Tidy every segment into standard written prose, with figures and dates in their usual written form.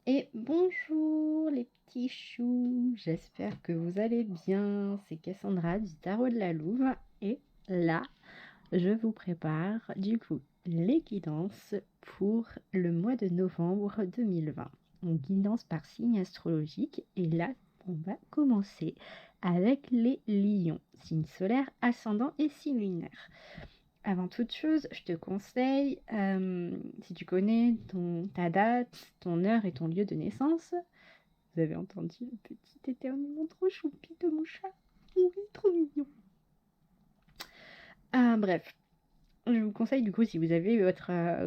Et bonjour les petits choux, j'espère que vous allez bien. C'est Cassandra du Tarot de la Louve et là, je vous prépare du coup les guidances pour le mois de novembre 2020. Donc guidance par signe astrologique et là, on va commencer avec les lions, signe solaire, ascendant et signe lunaire. Avant toute chose, je te conseille, si tu connais ta date, ton heure et ton lieu de naissance, vous avez entendu le petit éternuement trop choupi de mon chat. Oui, trop mignon. Bref, je vous conseille du coup, si vous avez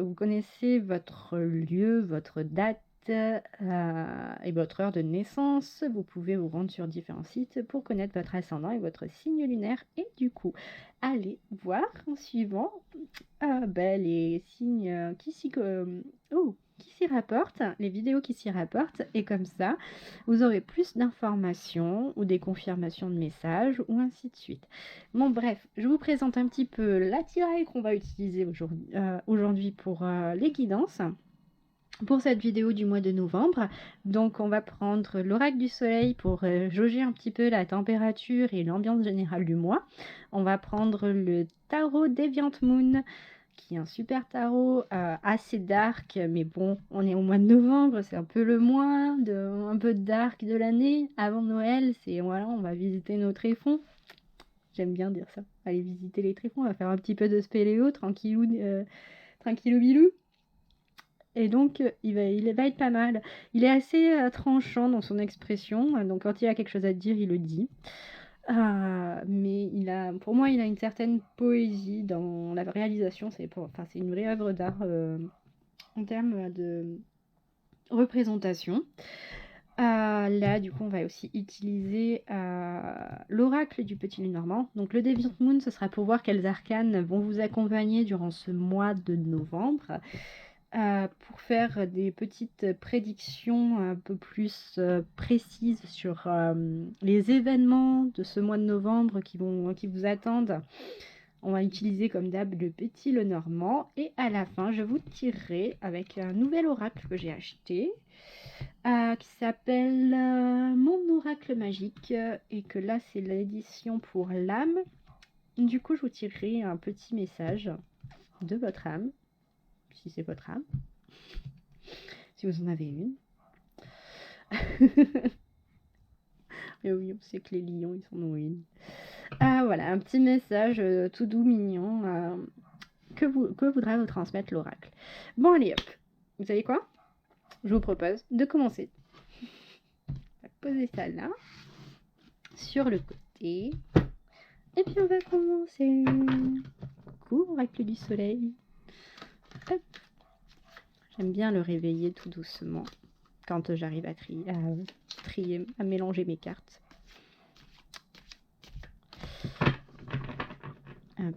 vous connaissez votre lieu, votre date et votre heure de naissance, vous pouvez vous rendre sur différents sites pour connaître votre ascendant et votre signe lunaire et du coup, allez voir en suivant les signes qui s'y rapportent, les vidéos qui s'y rapportent, et comme ça, vous aurez plus d'informations ou des confirmations de messages ou ainsi de suite. Bon, bref, je vous présente un petit peu la tiraille qu'on va utiliser aujourd'hui pour les guidances. Pour cette vidéo du mois de novembre, donc on va prendre l'oracle du soleil pour jauger un petit peu la température et l'ambiance générale du mois. On va prendre le tarot Deviant Moon, qui est un super tarot assez dark, mais bon, on est au mois de novembre, c'est un peu le mois un peu dark de l'année. Avant Noël, c'est voilà, on va visiter nos tréfonds. J'aime bien dire ça. Aller visiter les tréfonds, on va faire un petit peu de spéléo, tranquillou bilou. Et donc, il va être pas mal. Il est assez tranchant dans son expression. Donc, quand il a quelque chose à dire, il le dit. Mais pour moi, il a une certaine poésie dans la réalisation. C'est une vraie œuvre d'art en termes de représentation. Là, du coup, on va aussi utiliser l'oracle du Petit Lenormand. Donc, le Deviant Moon, ce sera pour voir quels arcanes vont vous accompagner durant ce mois de novembre. Pour faire des petites prédictions un peu plus précises sur les événements de ce mois de novembre qui vous attendent. On va utiliser comme d'hab le Petit Lenormand et à la fin je vous tirerai avec un nouvel oracle que j'ai acheté qui s'appelle Mon Oracle Magique et que là c'est l'édition pour l'âme. Du coup je vous tirerai un petit message de votre âme, si c'est votre âme. Si vous en avez une. Mais oui, on sait que les lions, ils en ont une. Voilà, un petit message tout doux, mignon, que voudra vous transmettre l'oracle. Bon, allez, hop. Vous savez quoi? Je vous propose de commencer. On va poser ça là, sur le côté. Et puis on va commencer. Coucou, oracle du soleil. Hop. J'aime bien le réveiller tout doucement quand j'arrive à trier, à mélanger mes cartes. Hop.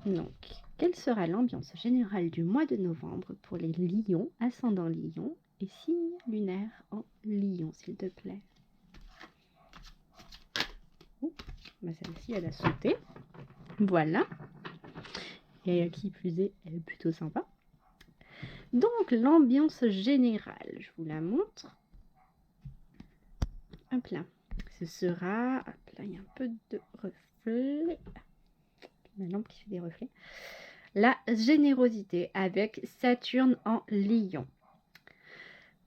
Donc, quelle sera l'ambiance générale du mois de novembre pour les lions, ascendant lion et signe lunaire en lion, s'il te plaît? Celle-ci, elle a sauté. Voilà. Et qui plus est, elle est plutôt sympa. Donc, l'ambiance générale, je vous la montre. Hop là. Ce sera... Hop là, il y a un peu de reflet. Ma lampe qui fait des reflets. La générosité avec Saturne en lion.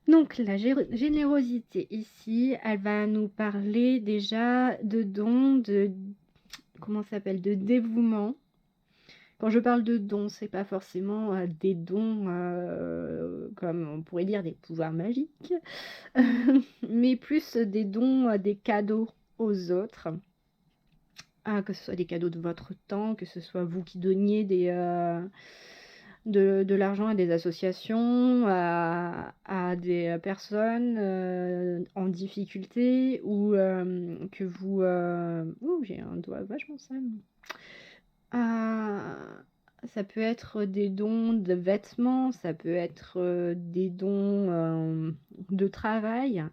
Donc la générosité ici, elle va nous parler déjà de dons, de dévouement. Quand je parle de dons, c'est pas forcément des dons comme on pourrait dire des pouvoirs magiques, mais plus des dons, des cadeaux aux autres. Que ce soit des cadeaux de votre temps, que ce soit vous qui donniez de l'argent à des associations, à des personnes en difficulté, ou que vous... Oh, j'ai un doigt vachement sale. Ça peut être des dons de vêtements, ça peut être des dons de travail.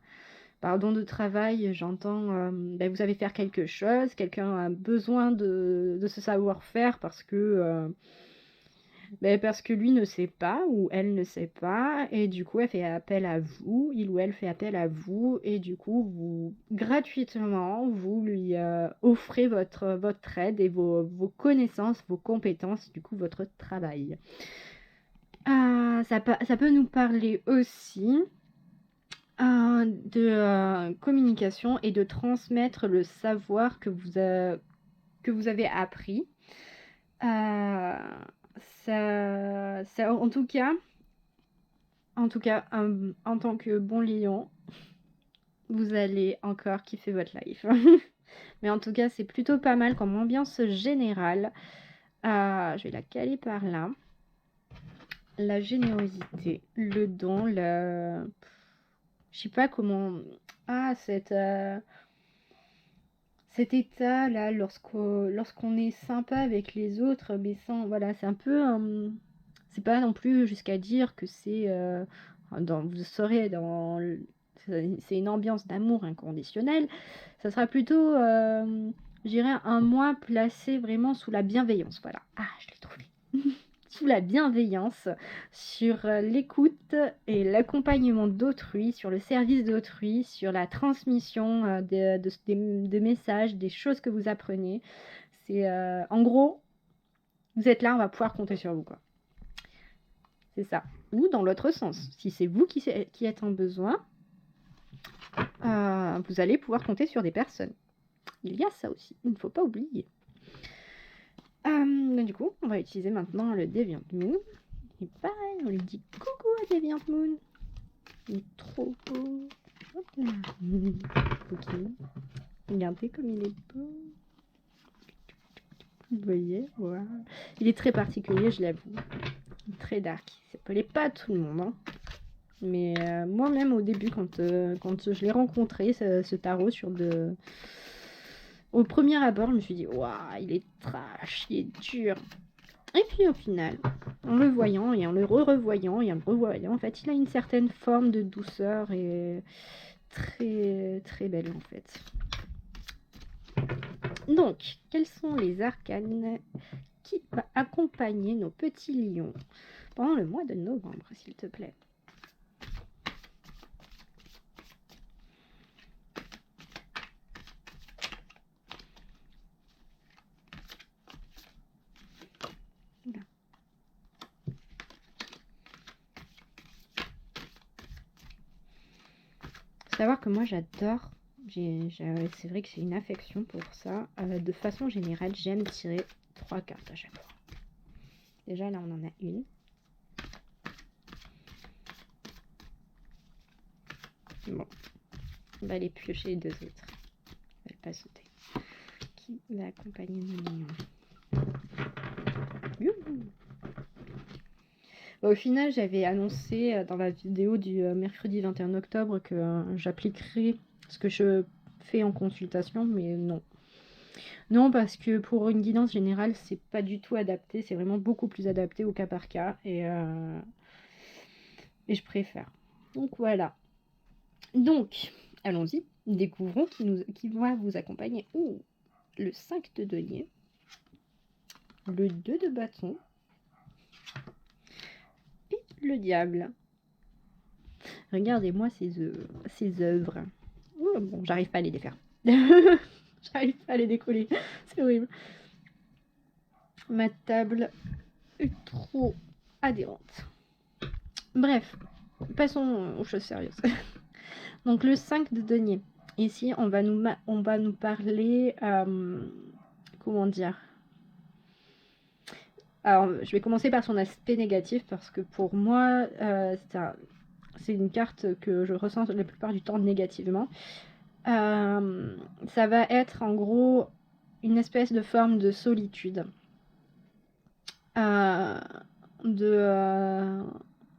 Par don de travail, j'entends, vous savez faire quelque chose, quelqu'un a besoin de ce savoir-faire parce que Beh, parce que lui ne sait pas ou elle ne sait pas et du coup, elle fait appel à vous, il ou elle fait appel à vous et du coup, vous gratuitement, vous lui, offrez votre aide et vos connaissances, vos compétences, du coup, votre travail. Ça peut nous parler aussi, de, communication et de transmettre le savoir que vous avez appris. Heu, ça en tout cas, en tant que bon lion, vous allez encore kiffer votre life. Mais en tout cas, c'est plutôt pas mal comme ambiance générale. Je vais la caler par là. La générosité, le don, je sais pas comment cet état-là lorsqu'on est sympa avec les autres, mais sans voilà, c'est un peu, c'est pas non plus jusqu'à dire que c'est, vous serez dans c'est une ambiance d'amour inconditionnel. Ça sera plutôt, je dirais un moi placé vraiment sous la bienveillance, voilà. Ah, je l'ai trouvé. Sous la bienveillance, sur, l'écoute et l'accompagnement d'autrui, sur le service d'autrui, sur la transmission, des messages, des choses que vous apprenez. C'est, en gros, vous êtes là, on va pouvoir compter sur vous, quoi. C'est ça. Ou dans l'autre sens, si c'est vous qui êtes en besoin, vous allez pouvoir compter sur des personnes. Il y a ça aussi, il ne faut pas oublier. Du coup, on va utiliser maintenant le Deviant Moon. Et pareil, on lui dit coucou à Deviant Moon. Il est trop beau. Hop là. Ok. Regardez comme il est beau. Vous voyez, voilà. Il est très particulier, je l'avoue. Très dark. Ça plaît pas à tout le monde, hein. Mais moi-même au début, quand je l'ai rencontré, ce tarot au premier abord, je me suis dit, waouh, il est trash, il est dur. Et puis au final, en le voyant et en le revoyant et en le revoyant, en fait, il a une certaine forme de douceur et très très belle en fait. Donc, quels sont les arcanes qui vont accompagner nos petits lions pendant le mois de novembre, s'il te plaît? Faut savoir que moi j'adore, c'est vrai que j'ai une affection pour ça. De façon générale, j'aime tirer 3 cartes à chaque fois. Déjà là on en a une. Bon, on va aller piocher les deux autres. On va pas sauter. Qui va accompagner nos lions? Youhou. Au final, j'avais annoncé dans la vidéo du mercredi 21 octobre que j'appliquerai ce que je fais en consultation, mais non. Non, parce que pour une guidance générale, c'est pas du tout adapté, c'est vraiment beaucoup plus adapté au cas par cas, et je préfère. Donc voilà. Donc, allons-y, découvrons qui va vous accompagner. Ouh, le 5 de denier, le 2 de bâton, et le diable. Regardez-moi ces œuvres. Ouh, bon, j'arrive pas à les défaire. J'arrive pas à les décoller. C'est horrible. Ma table est trop adhérente. Bref, passons aux choses sérieuses. Donc le 5 de denier. Ici, on va nous parler... comment dire? Alors, je vais commencer par son aspect négatif parce que pour moi, c'est une carte que je ressens la plupart du temps négativement. Ça va être en gros une espèce de forme de solitude,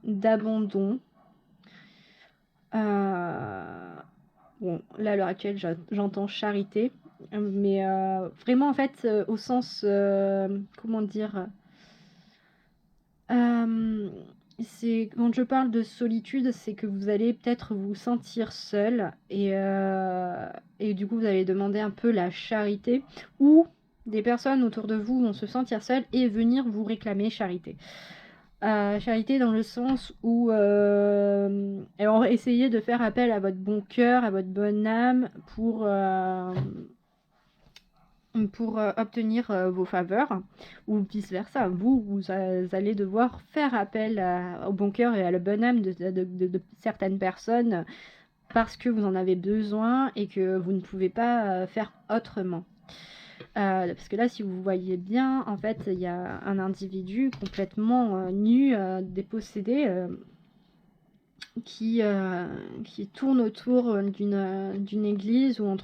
d'abandon. Bon, là à l'heure actuelle j'entends charité, mais vraiment en fait au sens, comment dire, c'est quand je parle de solitude, c'est que vous allez peut-être vous sentir seul et du coup vous allez demander un peu la charité ou des personnes autour de vous vont se sentir seules et venir vous réclamer charité. Charité dans le sens où elles vont essayer de faire appel à votre bon cœur, à votre bonne âme pour obtenir vos faveurs, ou vice-versa. Vous allez devoir faire appel au bon cœur et à la bonne âme de certaines personnes parce que vous en avez besoin et que vous ne pouvez pas faire autrement. Parce que là, si vous voyez bien, en fait, il y a un individu complètement nu, dépossédé, qui tourne autour d'une église ou en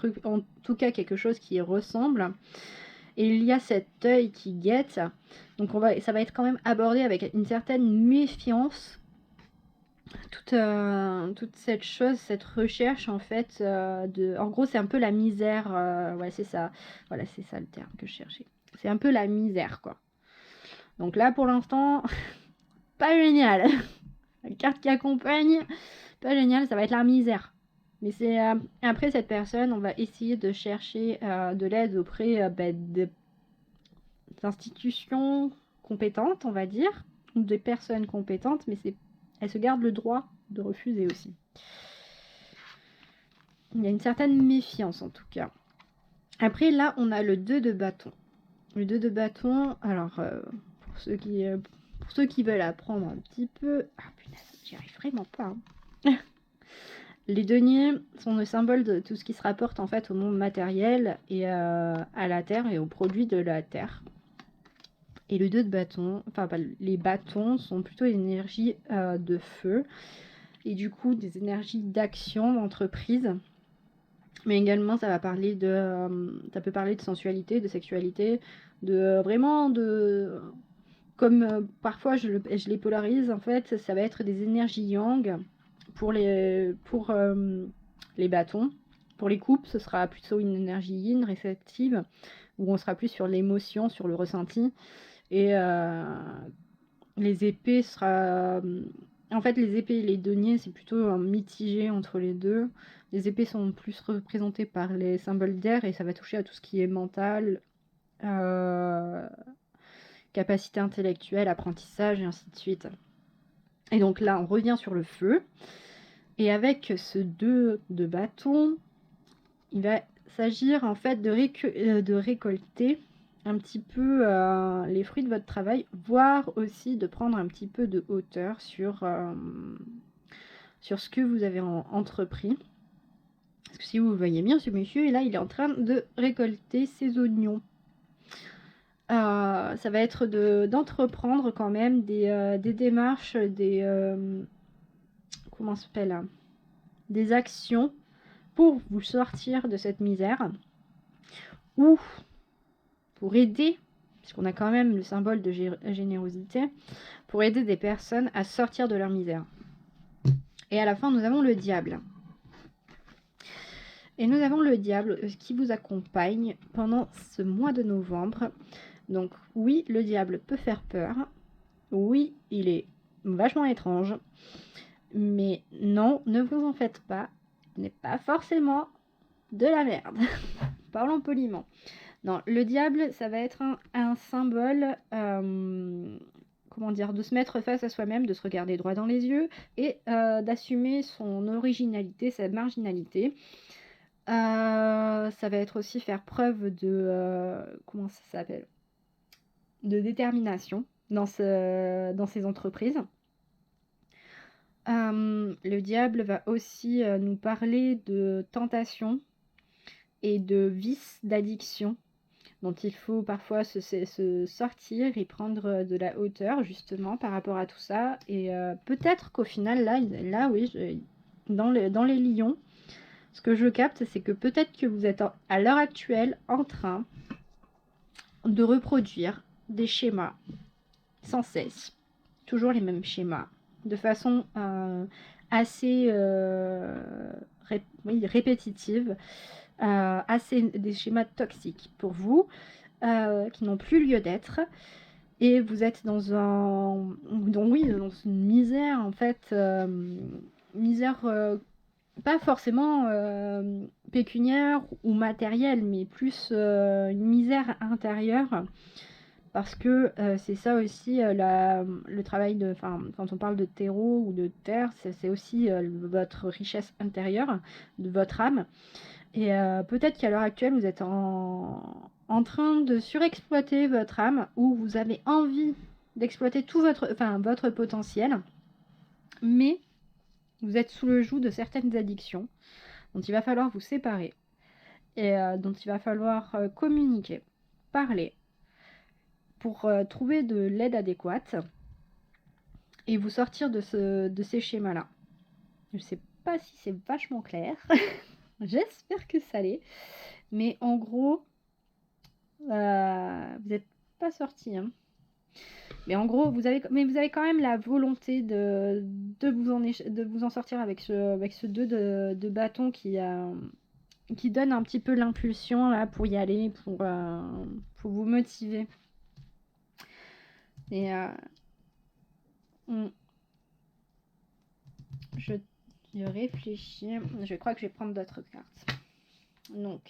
tout cas quelque chose qui y ressemble. Et il y a cet œil qui guette. Donc ça va être quand même abordé avec une certaine méfiance. Toute cette chose, cette recherche en fait, en gros c'est un peu la misère, ouais c'est ça, voilà c'est ça le terme que je cherchais. C'est un peu la misère quoi. Donc là pour l'instant, pas génial. La carte qui accompagne, pas génial, ça va être la misère. Mais c'est après cette personne, on va essayer de chercher de l'aide auprès d'institutions compétentes, on va dire, ou des personnes compétentes, mais elles se gardent le droit de refuser aussi. Il y a une certaine méfiance en tout cas. Après là, on a le 2 de bâton. Le 2 de bâton, alors pour ceux qui veulent apprendre un petit peu... Ah punaise, j'y arrive vraiment pas. Hein. Les deniers sont le symbole de tout ce qui se rapporte en fait au monde matériel et à la terre et aux produits de la terre. Et le 2 de bâton, les bâtons sont plutôt des énergies de feu et du coup des énergies d'action, d'entreprise. Mais également ça peut parler de sensualité, de sexualité, comme parfois je les polarise en fait, ça va être des énergies yang pour les bâtons. Pour les coupes, ce sera plutôt une énergie yin réceptive où on sera plus sur l'émotion, sur le ressenti. Et les épées les épées et les deniers, c'est plutôt mitigé entre les deux. Les épées sont plus représentées par les symboles d'air et ça va toucher à tout ce qui est mental, capacité intellectuelle, apprentissage et ainsi de suite. Et donc là, on revient sur le feu. Et avec ce 2 de bâton, il va s'agir en fait de récolter un petit peu les fruits de votre travail, voire aussi de prendre un petit peu de hauteur sur ce que vous avez entrepris. Parce que si vous voyez bien, ce monsieur, là, il est en train de récolter ses oignons. Ça va être d'entreprendre quand même des démarches, comment ça s'appelle, des actions pour vous sortir de cette misère, ou pour aider, puisqu'on a quand même le symbole de générosité, pour aider des personnes à sortir de leur misère. Et à la fin, nous avons le diable. Et nous avons le diable qui vous accompagne pendant ce mois de novembre. Donc oui, le diable peut faire peur. Oui, il est vachement étrange. Mais non, ne vous en faites pas. Ce n'est pas forcément de la merde. Parlons poliment. Non, le diable, ça va être un symbole, de se mettre face à soi-même, de se regarder droit dans les yeux et d'assumer son originalité, sa marginalité. Ça va être aussi faire preuve de de détermination dans ces entreprises. Le diable va aussi nous parler de tentation et de vices, d'addiction dont il faut parfois se sortir et prendre de la hauteur justement par rapport à tout ça. Et peut-être qu'au final, là oui, dans les lions, ce que je capte, c'est que peut-être que vous êtes à l'heure actuelle en train de reproduire des schémas sans cesse, toujours les mêmes schémas, de façon assez répétitive, des schémas toxiques pour vous, qui n'ont plus lieu d'être. Et vous êtes dans une misère, en fait, misère pas forcément pécuniaire ou matérielle, mais plus une misère intérieure. Parce que c'est ça aussi le travail de. Enfin, quand on parle de terreau ou de terre, c'est aussi votre richesse intérieure, de votre âme. Et peut-être qu'à l'heure actuelle, vous êtes en train de surexploiter votre âme ou vous avez envie d'exploiter tout votre potentiel, mais vous êtes sous le joug de certaines addictions dont il va falloir vous séparer et dont il va falloir communiquer, parler pour trouver de l'aide adéquate et vous sortir de ces schémas-là. Je sais pas si c'est vachement clair. J'espère que ça l'est. Mais en gros, vous n'êtes pas sorti. Hein. Mais en gros, vous avez quand même la volonté de vous en sortir avec ce 2 de bâton qui donne un petit peu l'impulsion là pour y aller, pour vous motiver. Et je réfléchis. Je crois que je vais prendre d'autres cartes. Donc,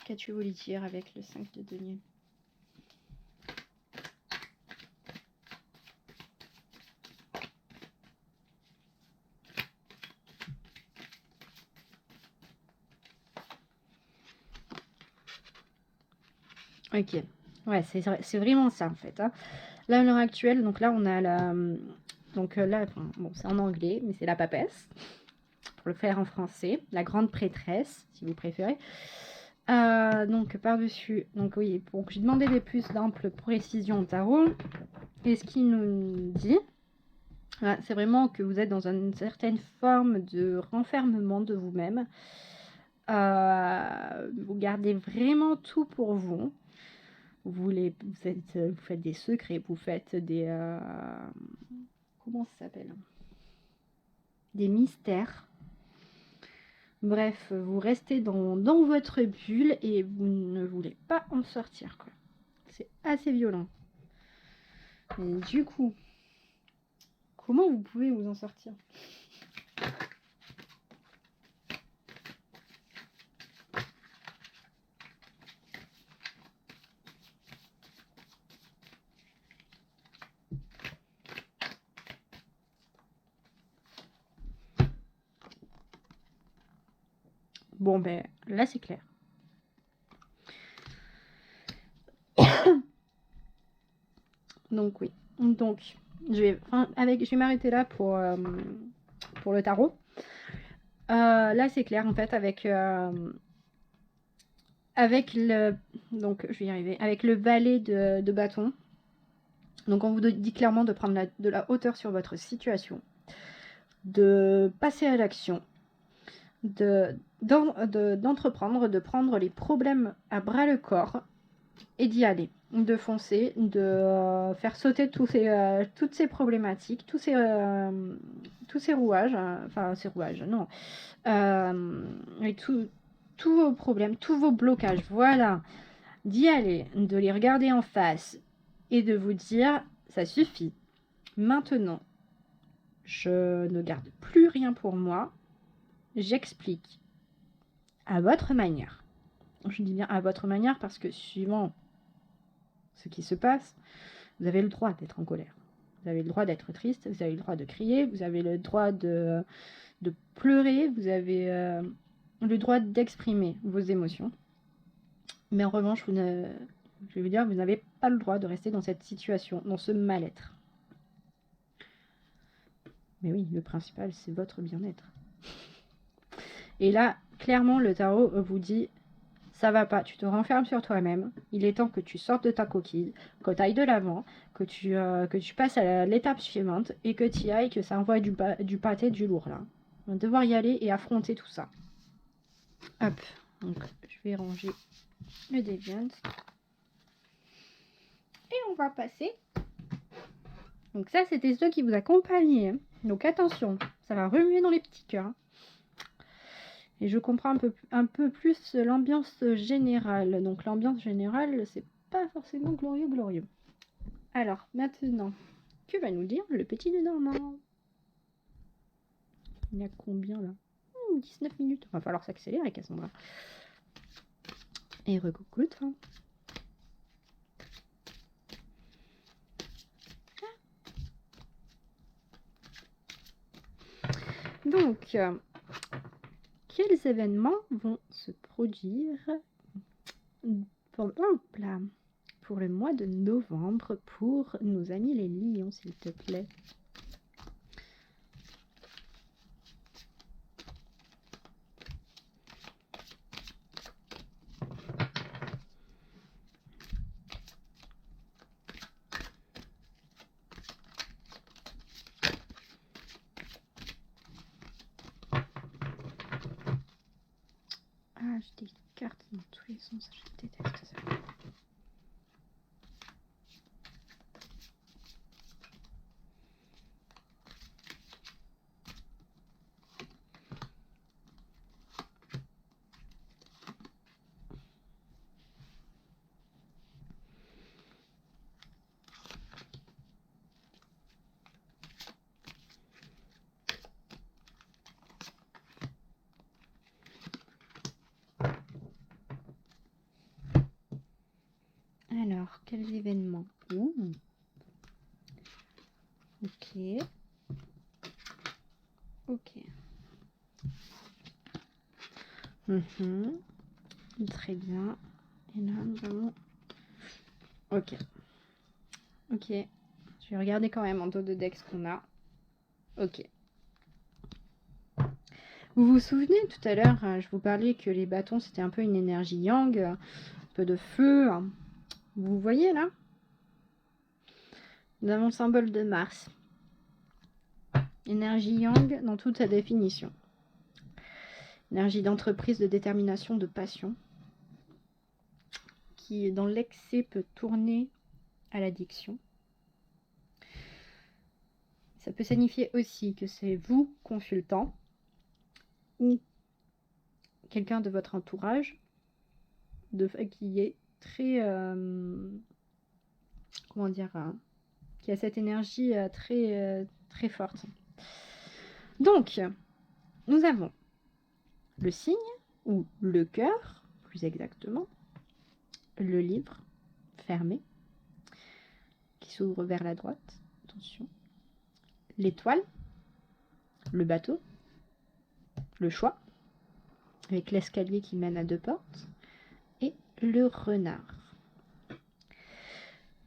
qu'as-tu voulu dire avec le 5 de denier? Ok, ouais, c'est vraiment ça en fait. Hein. Là, à l'heure actuelle, donc là, on a la. Donc là, bon, c'est en anglais, mais c'est la papesse. Pour le faire en français, la grande prêtresse, si vous préférez. Donc par-dessus, donc oui, pour j'ai demandé des plus d'amples précisions au tarot. Et ce qu'il nous dit, c'est vraiment que vous êtes dans une certaine forme de renfermement de vous-même. Vous gardez vraiment tout pour vous. Vous faites des secrets, vous faites des... comment ça s'appelle? Des mystères. Bref, vous restez dans votre bulle et vous ne voulez pas en sortir, quoi. C'est assez violent. Et du coup, comment vous pouvez vous en sortir? Bon, ben, là, c'est clair. Donc, oui. Donc, je vais m'arrêter là pour le tarot. Là, c'est clair, en fait, avec le... Donc, je vais y arriver. Avec le valet de bâton. Donc, on vous dit clairement de prendre de la hauteur sur votre situation. De passer à l'action. D'entreprendre, de prendre les problèmes à bras le corps et d'y aller, de foncer, de faire sauter toutes ces problématiques, tous ces rouages, ces rouages, non, et tous vos problèmes, tous vos blocages, voilà, d'y aller, de les regarder en face et de vous dire, ça suffit, maintenant, je ne garde plus rien pour moi, j'explique à votre manière. Je dis bien à votre manière parce que suivant ce qui se passe, vous avez le droit d'être en colère. Vous avez le droit d'être triste, vous avez le droit de crier, vous avez le droit de pleurer, vous avez le droit d'exprimer vos émotions. Mais en revanche, je vais vous dire, vous n'avez pas le droit de rester dans cette situation, dans ce mal-être. Mais oui, le principal, c'est votre bien-être. Et là, clairement, le tarot vous dit, ça va pas, tu te renfermes sur toi-même, il est temps que tu sortes de ta coquille, que tu ailles de l'avant, que tu passes à l'étape suivante et que tu y ailles, que ça envoie du pâté, du lourd là. On va devoir y aller et affronter tout ça. Hop, donc je vais ranger le Deviant. Et on va passer. Donc ça, c'était ceux qui vous accompagnaient. Donc attention, ça va remuer dans les petits cœurs. Et je comprends un peu plus l'ambiance générale. Donc l'ambiance générale, c'est pas forcément glorieux. Alors, maintenant, que va nous dire le petit de Normand? Il y a combien là? 19 minutes. Il va falloir s'accélérer, Cassandra. Et recoucoute. Hein. Donc, quels événements vont se produire pour le mois de novembre pour nos amis les lions, s'il te plaît? Ah, j'ai des cartes dans tous les sens, je déteste ça. Alors, quels événements? Ouh. Ok. Ok. Très bien. Et là, nous allons... Ok. Ok. Je vais regarder quand même en dos de deck ce qu'on a. Ok. Vous vous souvenez, tout à l'heure, je vous parlais que les bâtons, c'était un peu une énergie yang, un peu de feu. Vous voyez là? Nous avons le symbole de Mars. Énergie yang dans toute sa définition. Énergie d'entreprise, de détermination, de passion, qui dans l'excès peut tourner à l'addiction. Ça peut signifier aussi que c'est vous, consultant, ou quelqu'un de votre entourage qui est très... comment dire, qui a cette énergie très forte. Donc, nous avons le signe, ou le cœur, plus exactement, le livre fermé, qui s'ouvre vers la droite, attention, l'étoile, le bateau, le choix, avec l'escalier qui mène à 2 portes, et le renard.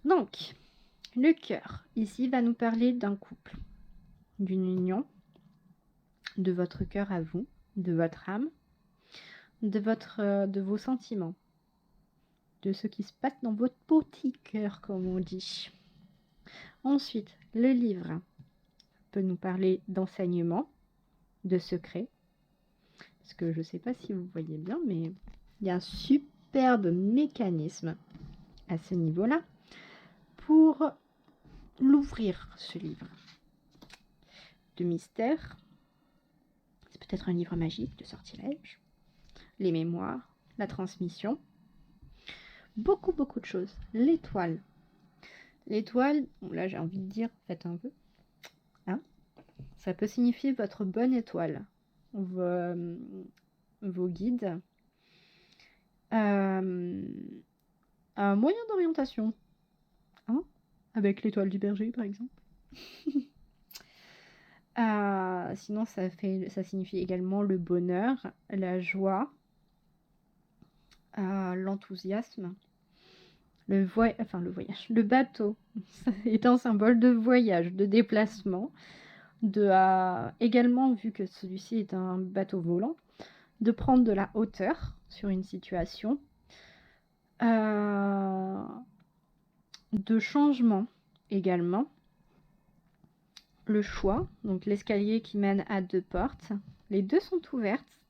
Donc, le cœur, ici, va nous parler d'un couple, d'une union, de votre cœur à vous, de votre âme, de vos sentiments, de ce qui se passe dans votre petit cœur, comme on dit. Ensuite, le livre peut nous parler d'enseignement, de secret, parce que je ne sais pas si vous voyez bien, mais il y a un superbe mécanisme à ce niveau-là pour l'ouvrir, ce livre. De mystère, c'est peut-être un livre magique, de sortilège, les mémoires, la transmission, beaucoup de choses. L'étoile. L'étoile, bon là j'ai envie de dire, faites un peu. Hein, ça peut signifier votre bonne étoile, vos guides, un moyen d'orientation, hein, avec l'étoile du berger par exemple. Sinon ça signifie également le bonheur, la joie, l'enthousiasme, le voyage, le bateau est un symbole de voyage, de déplacement, également, vu que celui-ci est un bateau volant, de prendre de la hauteur sur une situation, de changement également, le choix, donc l'escalier qui mène à 2 portes, les 2 sont ouvertes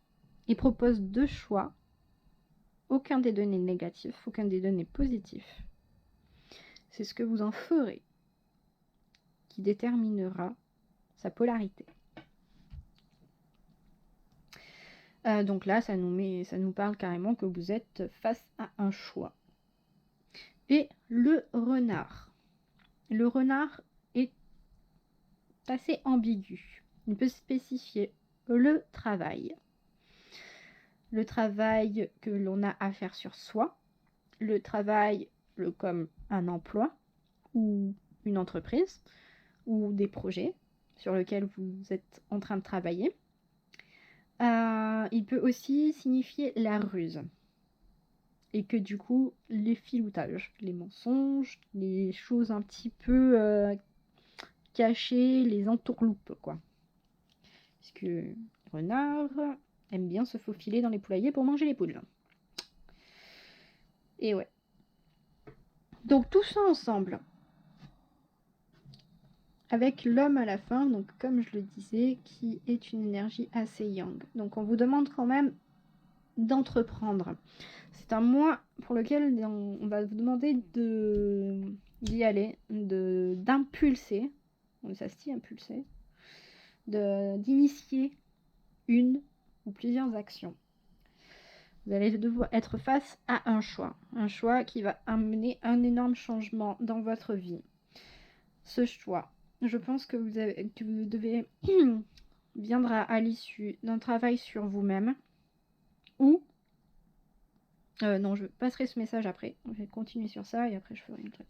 et proposent 2 choix, aucun des 2 n'est négatif, aucun des 2 n'est positif. C'est ce que vous en ferez qui déterminera sa polarité. Donc là, ça nous parle carrément que vous êtes face à un choix. Et le renard. Le renard est assez ambigu. Il peut spécifier le travail. Le travail que l'on a à faire sur soi, le travail comme un emploi ou une entreprise ou des projets sur lesquels vous êtes en train de travailler. Il peut aussi signifier la ruse. Et que du coup, les filoutages, les mensonges, les choses un petit peu cachées, les entourloupes, quoi. Parce que renard aime bien se faufiler dans les poulaillers pour manger les poules. Et ouais. Donc tout ça ensemble, avec l'homme à la fin, donc comme je le disais, qui est une énergie assez yang. Donc on vous demande quand même d'entreprendre. C'est un mois pour lequel on va vous demander d'y aller, d'impulser, ça se dit impulser, d'initier une ou plusieurs actions. Vous allez devoir être face à un choix qui va amener un énorme changement dans votre vie. Ce choix, je pense que vous devez viendra à l'issue d'un travail sur vous-même ou non, je passerai ce message après. Je vais continuer sur ça et après je ferai un truc.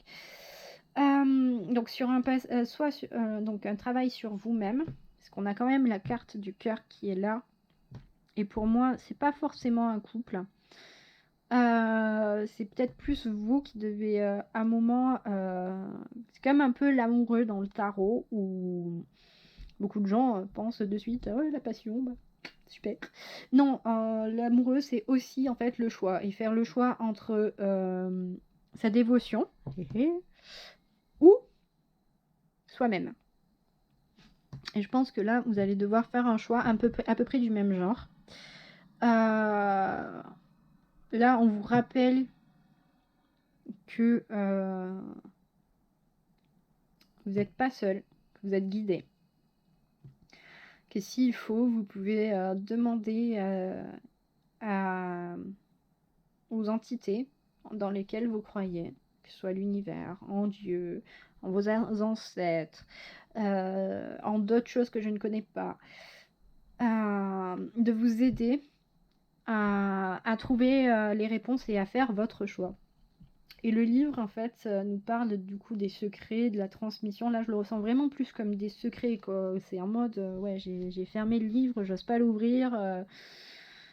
Donc sur donc un travail sur vous-même, parce qu'on a quand même la carte du cœur qui est là. Et pour moi, c'est pas forcément un couple. C'est peut-être plus vous qui devez à un moment. C'est comme un peu l'amoureux dans le tarot où beaucoup de gens pensent de suite la passion. Bah, super. Non, l'amoureux, c'est aussi en fait le choix. Et faire le choix entre sa dévotion ou soi-même. Et je pense que là, vous allez devoir faire un choix à peu près du même genre. Là, on vous rappelle que vous n'êtes pas seul, que vous êtes guidé. Que s'il faut, vous pouvez demander aux entités dans lesquelles vous croyez, que ce soit l'univers, en Dieu, en vos ancêtres, en d'autres choses que je ne connais pas, de vous aider à trouver les réponses et à faire votre choix. Et le livre, en fait, nous parle du coup des secrets, de la transmission. Là, je le ressens vraiment plus comme des secrets, quoi. C'est en mode, ouais, j'ai fermé le livre, j'ose pas l'ouvrir.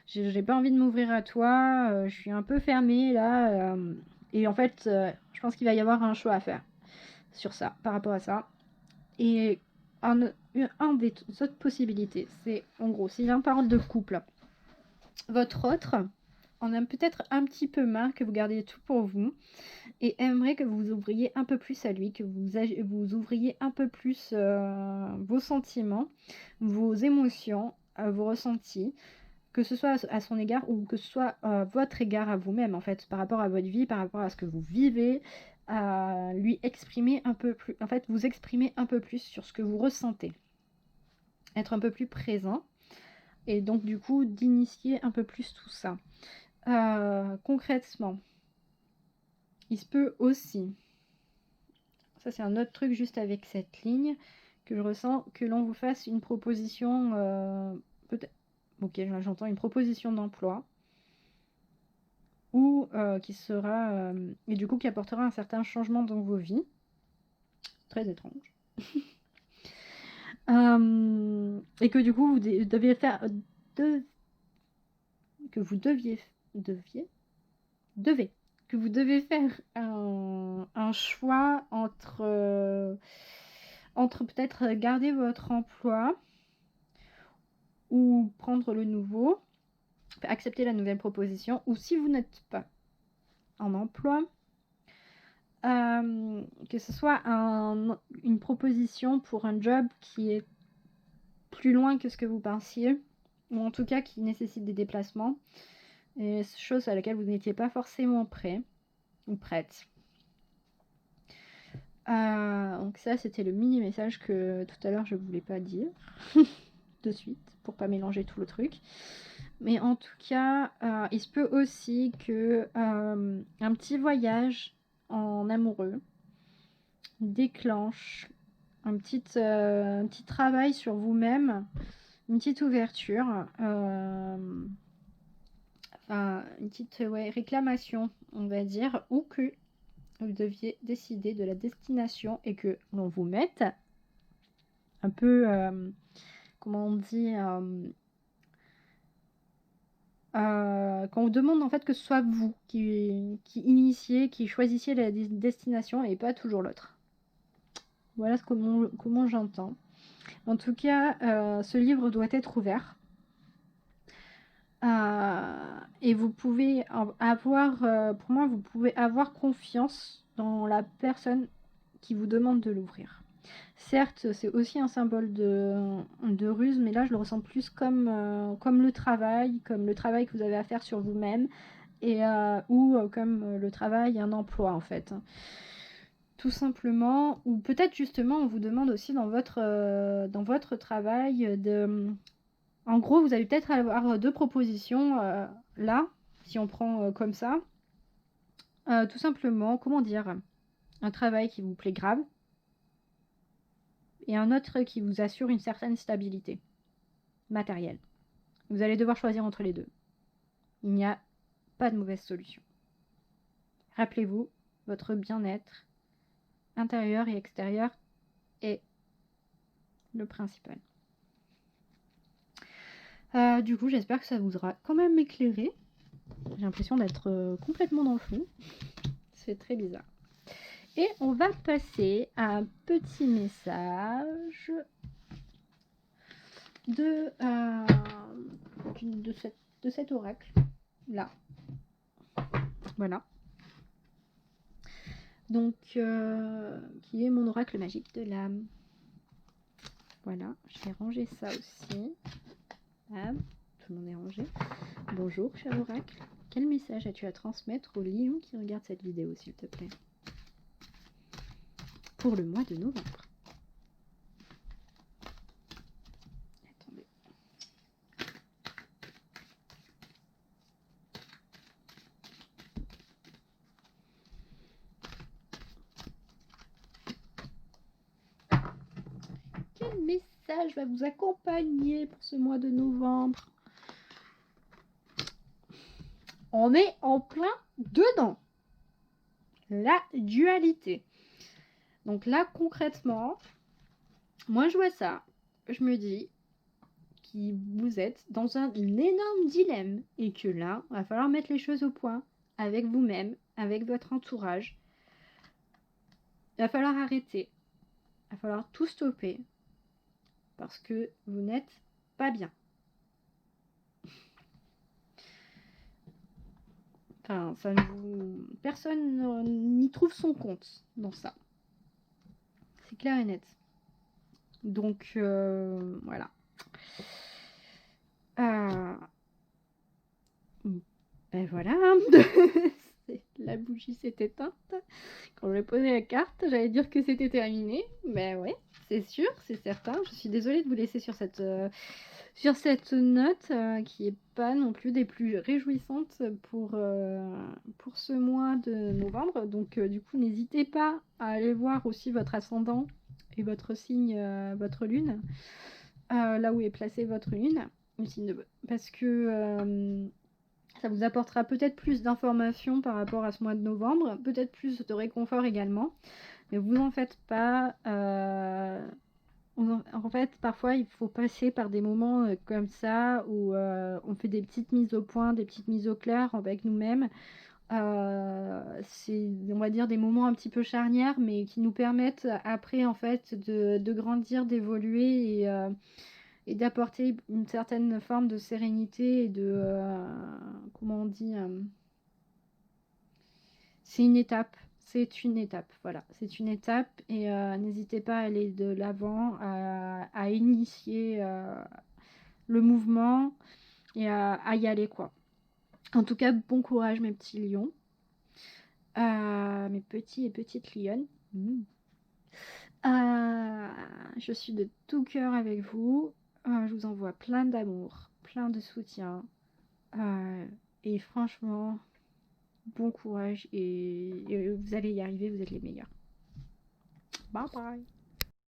J'ai pas envie de m'ouvrir à toi. Je suis un peu fermée, là. Et en fait, je pense qu'il va y avoir un choix à faire sur ça, par rapport à ça. Et un des autres possibilités, c'est, en gros, si j'en parle de couple, votre autre en a peut-être un petit peu marre que vous gardiez tout pour vous et aimerait que vous ouvriez un peu plus à lui, que vous ouvriez un peu plus vos sentiments, vos émotions, vos ressentis, que ce soit à son égard ou que ce soit votre égard à vous-même, en fait, par rapport à votre vie, par rapport à ce que vous vivez, à lui exprimer un peu plus, en fait, vous exprimer un peu plus sur ce que vous ressentez. Être un peu plus présent et donc du coup d'initier un peu plus tout ça. Concrètement, il se peut aussi, ça c'est un autre truc juste avec cette ligne que je ressens, que l'on vous fasse une proposition, peut-être, ok j'entends une proposition d'emploi, ou qui sera, et du coup qui apportera un certain changement dans vos vies, très étrange, et que du coup vous deviez faire, que vous devez faire un choix entre peut-être garder votre emploi ou prendre le nouveau, accepter la nouvelle proposition, ou si vous n'êtes pas en emploi, que ce soit une proposition pour un job qui est plus loin que ce que vous pensiez, ou en tout cas qui nécessite des déplacements, et chose à laquelle vous n'étiez pas forcément prêt ou prête. Donc ça c'était le mini message que tout à l'heure je voulais pas dire de suite pour pas mélanger tout le truc, mais en tout cas il se peut aussi que un petit voyage en amoureux déclenche un petit travail sur vous-même, une petite ouverture, enfin une petite réclamation, on va dire, ou que vous deviez décider de la destination et que l'on vous mette un peu, comment on dit, quand on demande en fait que ce soit vous qui initiez, qui choisissiez la destination et pas toujours l'autre. Voilà comment j'entends. En tout cas, ce livre doit être ouvert. Et vous pouvez avoir, pour moi, vous pouvez avoir confiance dans la personne qui vous demande de l'ouvrir. Certes, c'est aussi un symbole de ruse, mais là, je le ressens plus comme le travail que vous avez à faire sur vous-même, et ou comme le travail, un emploi en fait. Tout simplement, ou peut-être justement, on vous demande aussi dans votre travail de... En gros, vous allez peut-être avoir deux propositions là, si on prend comme ça. Tout simplement, comment dire, un travail qui vous plaît grave et un autre qui vous assure une certaine stabilité matérielle. Vous allez devoir choisir entre les deux. Il n'y a pas de mauvaise solution. Rappelez-vous, votre bien-être intérieur et extérieur est le principal. Du coup, j'espère que ça vous aura quand même éclairé. J'ai l'impression d'être complètement dans le flou. C'est très bizarre. Et on va passer à un petit message de cet oracle là. Voilà. Donc, qui est mon oracle magique de l'âme. Voilà, je vais ranger ça aussi. Ah, tout le monde est rangé. Bonjour, cher oracle. Quel message as-tu à transmettre aux lions qui regardent cette vidéo, s'il te plaît? Pour le mois de novembre. Attendez. Quel message va vous accompagner pour ce mois de novembre? On est en plein dedans. La dualité. Donc là, concrètement, moi je vois ça. Je me dis que vous êtes dans un énorme dilemme et que là, il va falloir mettre les choses au point avec vous-même, avec votre entourage. Il va falloir arrêter. Il va falloir tout stopper parce que vous n'êtes pas bien. Enfin, personne n'y trouve son compte dans ça. C'est clair et net. Donc, voilà. Ben voilà. La bougie s'est éteinte. Quand j'ai posé la carte, j'allais dire que c'était terminé. Ben ouais, c'est sûr, c'est certain. Je suis désolée de vous laisser sur cette note qui est pas non plus des plus réjouissantes pour ce mois de novembre. Donc du coup, n'hésitez pas à aller voir aussi votre ascendant et votre signe, votre lune, là où est placée votre lune, parce que ça vous apportera peut-être plus d'informations par rapport à ce mois de novembre, peut-être plus de réconfort également, mais vous en faites pas. En fait, parfois, il faut passer par des moments comme ça où on fait des petites mises au point, des petites mises au clair avec nous-mêmes. C'est, on va dire, des moments un petit peu charnières, mais qui nous permettent après, en fait, de grandir, d'évoluer et d'apporter une certaine forme de sérénité et de... comment on dit c'est une étape. C'est une étape, voilà. C'est une étape et n'hésitez pas à aller de l'avant, à initier le mouvement et à y aller, quoi. En tout cas, bon courage, mes petits lions. Mes petits et petites lionnes. Je suis de tout cœur avec vous. Je vous envoie plein d'amour, plein de soutien. Et franchement, bon courage et vous allez y arriver, vous êtes les meilleurs. Bye bye.